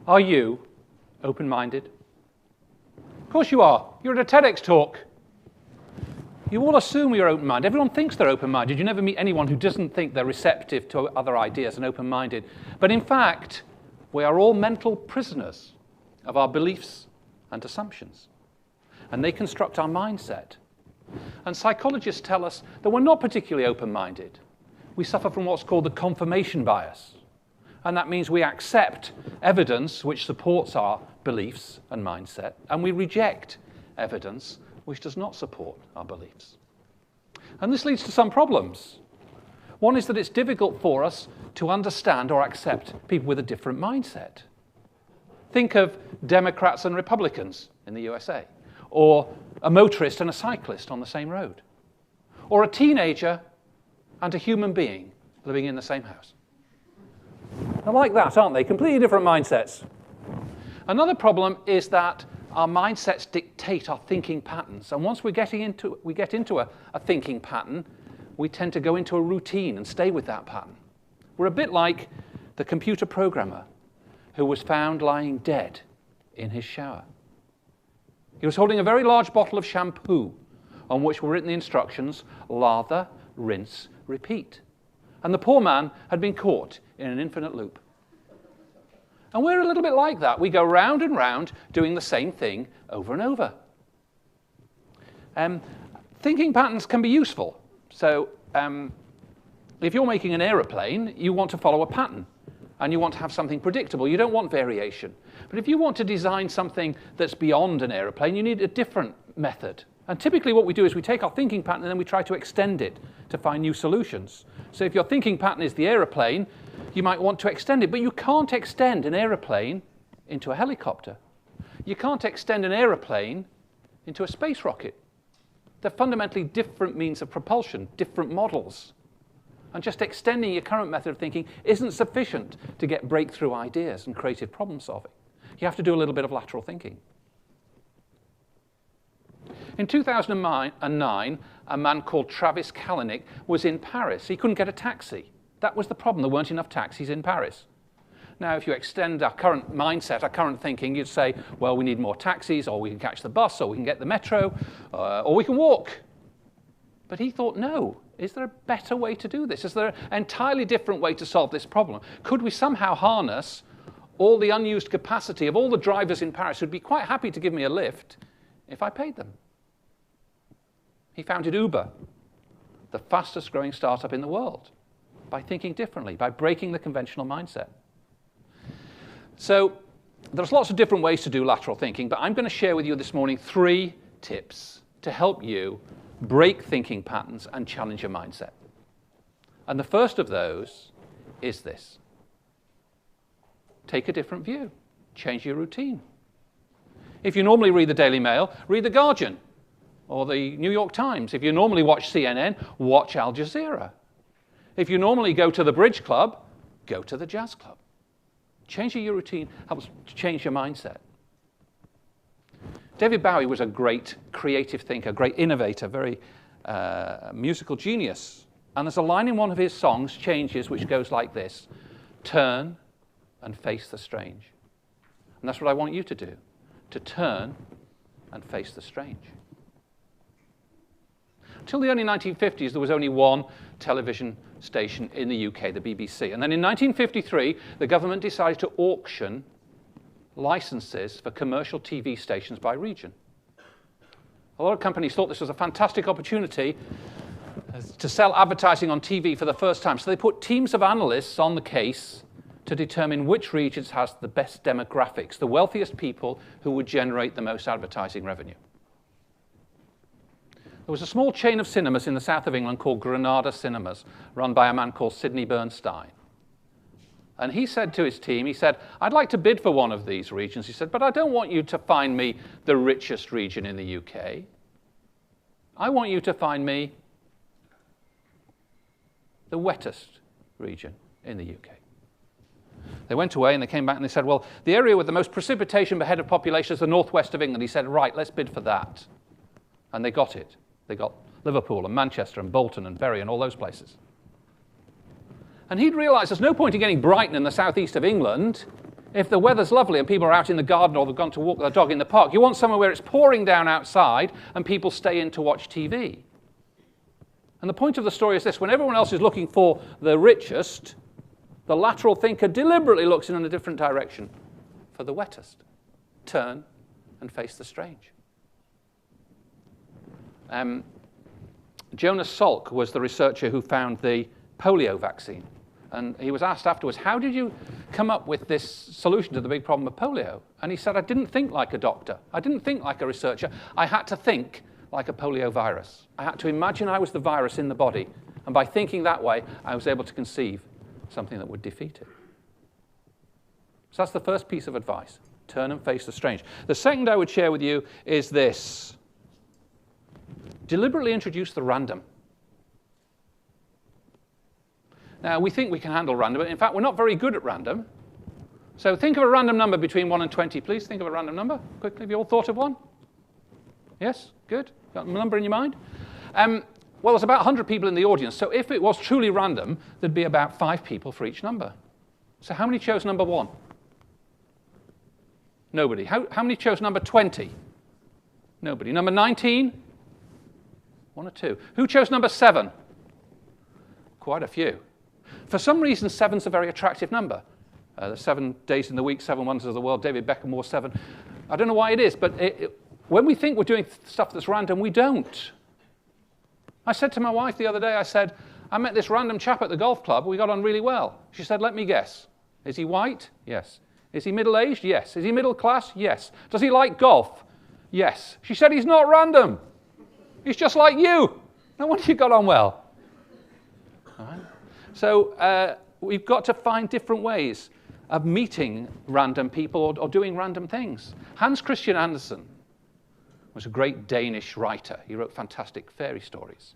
Are you open-minded? Of course you are. You're at a TEDx talk. You all assume you're open-minded. Everyone thinks they're open-minded. You never meet anyone who doesn't think they're receptive to other ideas and open-minded. But in fact, we are all mental prisoners of our beliefs and assumptions. And they construct our mindset. And psychologists tell us that we're not particularly open-minded. We suffer from what's called the confirmation bias. And that means we accept evidence which supports our beliefs and mindset, and we reject evidence which does not support our beliefs. And this leads to some problems. One is that it's difficult for us to understand or accept people with a different mindset. Think of Democrats and Republicans in the USA, or a motorist and a cyclist on the same road, or a teenager and a human being living in the same house. They're like that, aren't they? Completely different mindsets. Another problem is that our mindsets dictate our thinking patterns. And once we get into a thinking pattern, we tend to go into a routine and stay with that pattern. We're a bit like the computer programmer who was found lying dead in his shower. He was holding a very large bottle of shampoo on which were written the instructions, lather, rinse, repeat. And the poor man had been caught in an infinite loop. And we're a little bit like that. We go round and round doing the same thing over and over. Thinking patterns can be useful. So if you're making an aeroplane, you want to follow a pattern. And you want to have something predictable. You don't want variation. But if you want to design something that's beyond an aeroplane, you need a different method. And typically what we do is we take our thinking pattern and then we try to extend it to find new solutions. So if your thinking pattern is the aeroplane, you might want to extend it. But you can't extend an aeroplane into a helicopter. You can't extend an aeroplane into a space rocket. They're fundamentally different means of propulsion, different models. And just extending your current method of thinking isn't sufficient to get breakthrough ideas and creative problem solving. You have to do a little bit of lateral thinking. In 2009, a man called Travis Kalanick was in Paris. He couldn't get a taxi. That was the problem. There weren't enough taxis in Paris. Now, if you extend our current mindset, our current thinking, you'd say, well, we need more taxis, or we can catch the bus, or we can get the metro, or we can walk. But he thought, no. Is there a better way to do this? Is there an entirely different way to solve this problem? Could we somehow harness all the unused capacity of all the drivers in Paris who'd be quite happy to give me a lift if I paid them? He founded Uber, the fastest growing startup in the world, by thinking differently, by breaking the conventional mindset. So there's lots of different ways to do lateral thinking, but I'm going to share with you this morning 3 tips to help you break thinking patterns and challenge your mindset. And the first of those is this. Take a different view. Change your routine. If you normally read the Daily Mail, read the Guardian or the New York Times. If you normally watch CNN, watch Al Jazeera. If you normally go to the bridge club, go to the jazz club. Changing your routine helps change your mindset. David Bowie was a great creative thinker, great innovator, very musical genius. And there's a line in one of his songs, Changes, which goes like this: turn and face the strange. And that's what I want you to do, to turn and face the strange. Until the early 1950s, there was only one television station in the UK, the BBC. And then in 1953, the government decided to auction licenses for commercial TV stations by region. A lot of companies thought this was a fantastic opportunity to sell advertising on TV for the first time. So they put teams of analysts on the case to determine which regions has the best demographics, the wealthiest people who would generate the most advertising revenue. There was a small chain of cinemas in the south of England called Granada Cinemas, run by a man called Sidney Bernstein. And he said to his team, he said, I'd like to bid for one of these regions. He said, but I don't want you to find me the richest region in the UK. I want you to find me the wettest region in the UK. They went away and they came back and they said, well, the area with the most precipitation per head of population is the northwest of England. He said, right, let's bid for that. And they got it. They got Liverpool and Manchester and Bolton and Bury and all those places. And he'd realized there's no point in getting Brighton in the southeast of England if the weather's lovely and people are out in the garden or they've gone to walk their dog in the park, you want somewhere where it's pouring down outside and people stay in to watch TV. And the point of the story is this: when everyone else is looking for the richest, the lateral thinker deliberately looks in a different direction for the wettest. Turn and face the strange. Jonas Salk was the researcher who found the polio vaccine. And he was asked afterwards, how did you come up with this solution to the big problem of polio? And he said, I didn't think like a doctor. I didn't think like a researcher. I had to think like a polio virus. I had to imagine I was the virus in the body. And by thinking that way, I was able to conceive something that would defeat it. So that's the first piece of advice. Turn and face the strange. The second I would share with you is this. Deliberately introduce the random. Now, we think we can handle random, but in fact, we're not very good at random. So think of a random number between 1 and 20, please. Think of a random number. Quickly, have you all thought of one? Yes? Good? Got a number in your mind? Well, there's about 100 people in the audience, so if it was truly random, there'd be about 5 people for each number. So how many chose number 1? Nobody. How many chose number 20? Nobody. Number 19? 1 or 2. Who chose number 7? Quite a few. For some reason, 7's a very attractive number. There's 7 days in the week, 7 wonders of the world. David Beckham wore 7. I don't know why it is, but when we think we're doing stuff that's random, we don't. I said to my wife the other day, I said, I met this random chap at the golf club. We got on really well. She said, let me guess. Is he white? Yes. Is he middle-aged? Yes. Is he middle class? Yes. Does he like golf? Yes. She said, he's not random. He's just like you. No wonder you got on well. All right. So we've got to find different ways of meeting random people or doing random things. Hans Christian Andersen was a great Danish writer. He wrote fantastic fairy stories.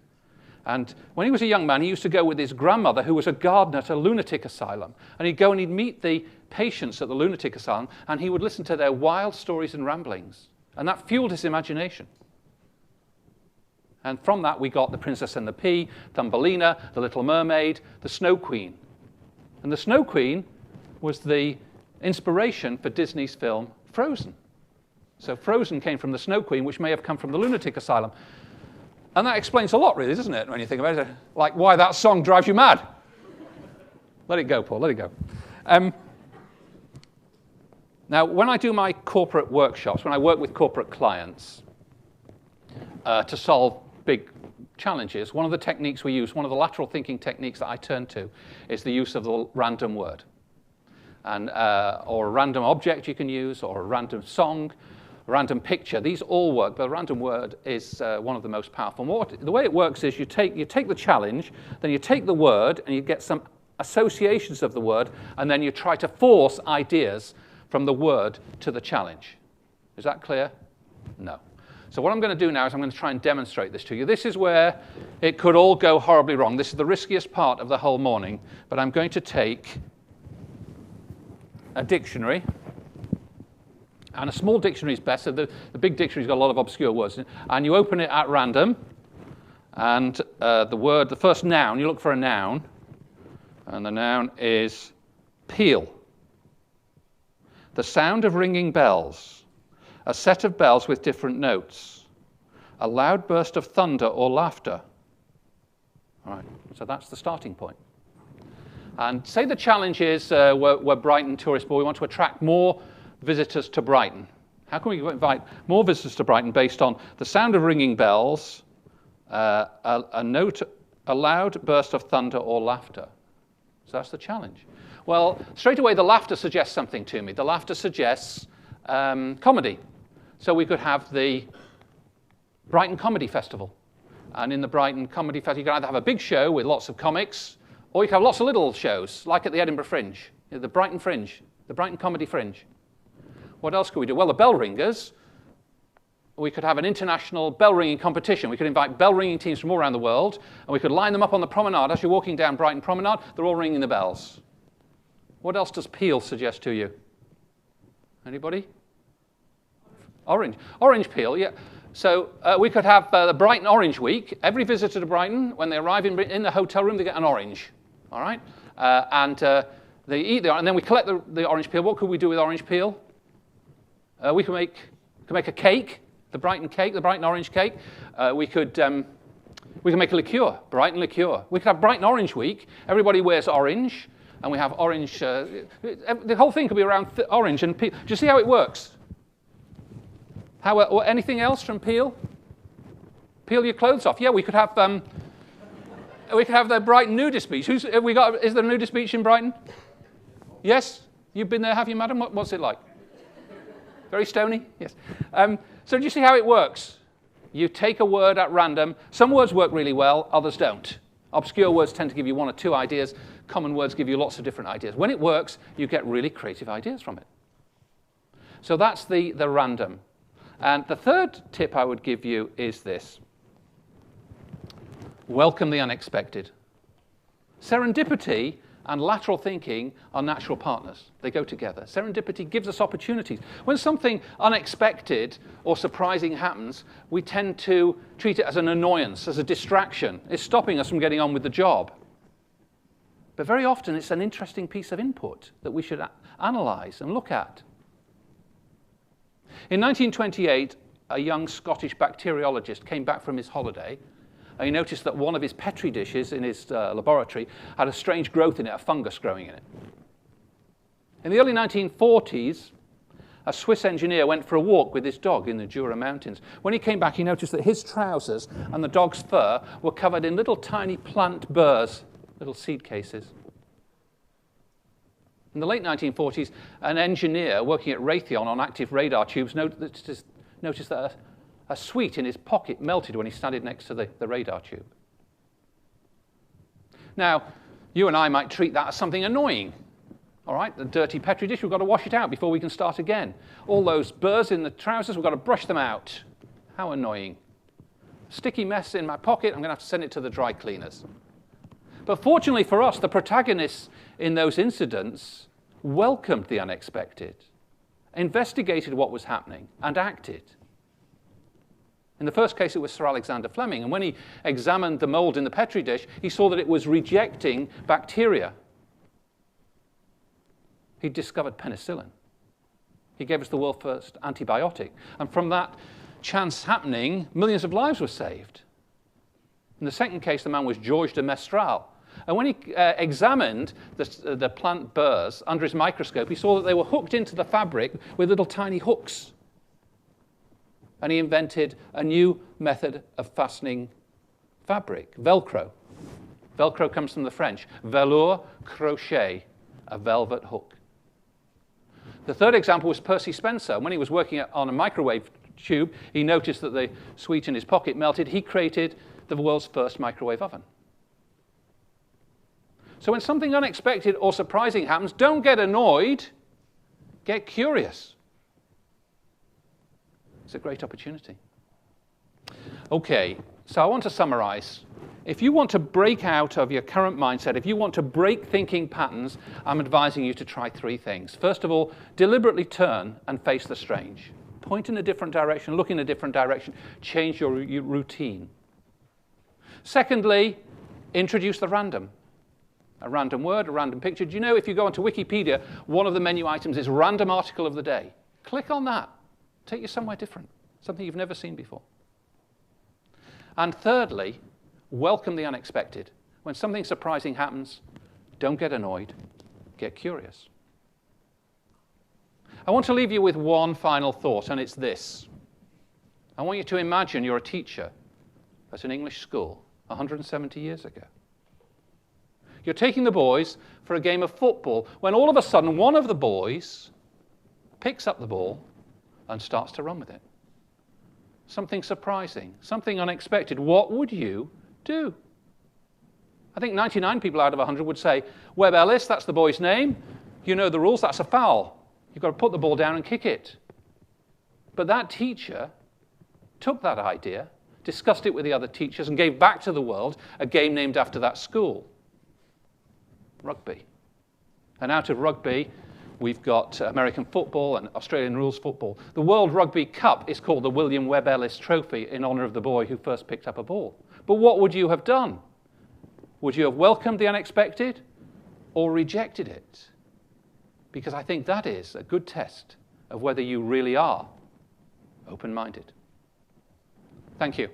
And when he was a young man, he used to go with his grandmother, who was a gardener at a lunatic asylum. And he'd go and he'd meet the patients at the lunatic asylum, and he would listen to their wild stories and ramblings. And that fueled his imagination. And from that, we got The Princess and the Pea, Thumbelina, The Little Mermaid, The Snow Queen. And The Snow Queen was the inspiration for Disney's film Frozen. So Frozen came from The Snow Queen, which may have come from the lunatic asylum. And that explains a lot, really, doesn't it, when you think about it? Like why that song drives you mad. Let it go, Paul, let it go. Now, when I do my corporate workshops, when I work with corporate clients to solve big challenges, one of the techniques we use, one of the lateral thinking techniques that I turn to, is the use of the random word. And, or a random object you can use, or a random song, a random picture. These all work, but the random word is one of the most powerful. The way it works is you take the challenge, then you take the word, and you get some associations of the word, and then you try to force ideas from the word to the challenge. Is that clear? No. So what I'm going to do now is I'm going to try and demonstrate this to you. This is where it could all go horribly wrong. This is the riskiest part of the whole morning, but I'm going to take a dictionary, and a small dictionary is better. The big dictionary's got a lot of obscure words, and you open it at random, and the first noun, you look for a noun, and the noun is peal. The sound of ringing bells, a set of bells with different notes, a loud burst of thunder or laughter. All right, so that's the starting point. And say the challenge is we're Brighton tourists, but we want to attract more visitors to Brighton. How can we invite more visitors to Brighton based on the sound of ringing bells, a loud burst of thunder or laughter? So that's the challenge. Well, straight away, the laughter suggests something to me. The laughter suggests comedy. So we could have the Brighton Comedy Festival. And in the Brighton Comedy Festival, you can either have a big show with lots of comics, or you can have lots of little shows, like at the Edinburgh Fringe, the Brighton Fringe, the Brighton Comedy Fringe. What else could we do? Well, the bell ringers, we could have an international bell ringing competition. We could invite bell ringing teams from all around the world, and we could line them up on the promenade. As you're walking down Brighton Promenade, they're all ringing the bells. What else does peel suggest to you? Anybody? Orange. Orange peel, yeah. So we could have the Brighton Orange Week. Every visitor to Brighton, when they arrive in the hotel room, they get an orange. All right? They eat the orange, and then we collect the orange peel. What could we do with orange peel? We could make a cake, the Brighton cake, the Brighton orange cake. We could make a liqueur, Brighton liqueur. We could have Brighton Orange Week. Everybody wears orange, and we have orange. The whole thing could be around orange and peel. Do you see how it works? Or anything else from peel? Peel your clothes off. Yeah, we could have the Brighton nudist beach. Is there a nudist beach in Brighton? Yes? You've been there, have you, madam? What's it like? Very stony? Yes. So do you see how it works? You take a word at random. Some words work really well, others don't. Obscure words tend to give you one or two ideas. Common words give you lots of different ideas. When it works, you get really creative ideas from it. So that's the random. And the third tip I would give you is this. Welcome the unexpected. Serendipity and lateral thinking are natural partners. They go together. Serendipity gives us opportunities. When something unexpected or surprising happens, we tend to treat it as an annoyance, as a distraction. It's stopping us from getting on with the job. But very often it's an interesting piece of input that we should analyze and look at. In 1928, a young Scottish bacteriologist came back from his holiday. He noticed that one of his Petri dishes in his laboratory had a strange growth in it, a fungus growing in it. In the early 1940s, a Swiss engineer went for a walk with his dog in the Jura Mountains. When he came back, he noticed that his trousers and the dog's fur were covered in little tiny plant burrs, little seed cases. In the late 1940s, an engineer working at Raytheon on active radar tubes noticed that a sweet in his pocket melted when he standing next to the radar tube. Now, you and I might treat that as something annoying. All right, the dirty Petri dish, we've got to wash it out before we can start again. All those burrs in the trousers, we've got to brush them out. How annoying. Sticky mess in my pocket, I'm going to have to send it to the dry cleaners. But fortunately for us, the protagonists in those incidents welcomed the unexpected, investigated what was happening, and acted. In the first case, it was Sir Alexander Fleming, and when he examined the mold in the Petri dish, he saw that it was rejecting bacteria. He discovered penicillin. He gave us the world's first antibiotic, and from that chance happening, millions of lives were saved. In the second case, the man was Georges de Mestral, and when he examined the plant burrs under his microscope, he saw that they were hooked into the fabric with little tiny hooks. And he invented a new method of fastening fabric, Velcro. Velcro comes from the French. Velours, crochet, a velvet hook. The third example was Percy Spencer. When he was working on a microwave tube, he noticed that the sweet in his pocket melted. He created the world's first microwave oven. So when something unexpected or surprising happens, don't get annoyed, get curious. It's a great opportunity. Okay, so I want to summarize. If you want to break out of your current mindset, if you want to break thinking patterns, I'm advising you to try three things. First of all, deliberately turn and face the strange. Point in a different direction, look in a different direction, change your routine. Secondly, introduce the random. A random word, a random picture. Do you know if you go onto Wikipedia, one of the menu items is random article of the day? Click on that. Take you somewhere different, something you've never seen before. And thirdly, welcome the unexpected. When something surprising happens, don't get annoyed, get curious. I want to leave you with one final thought, and it's this. I want you to imagine you're a teacher at an English school 170 years ago. You're taking the boys for a game of football when all of a sudden one of the boys picks up the ball and starts to run with it. Something surprising, something unexpected. What would you do? I think 99 people out of 100 would say, Webb Ellis, that's the boy's name. You know the rules, that's a foul. You've got to put the ball down and kick it. But that teacher took that idea, discussed it with the other teachers, and gave back to the world a game named after that school. Rugby. And out of rugby, we've got American football and Australian rules football. The World Rugby Cup is called the William Webb Ellis Trophy in honor of the boy who first picked up a ball. But what would you have done? Would you have welcomed the unexpected or rejected it? because I think that is a good test of whether you really are open-minded. Thank you.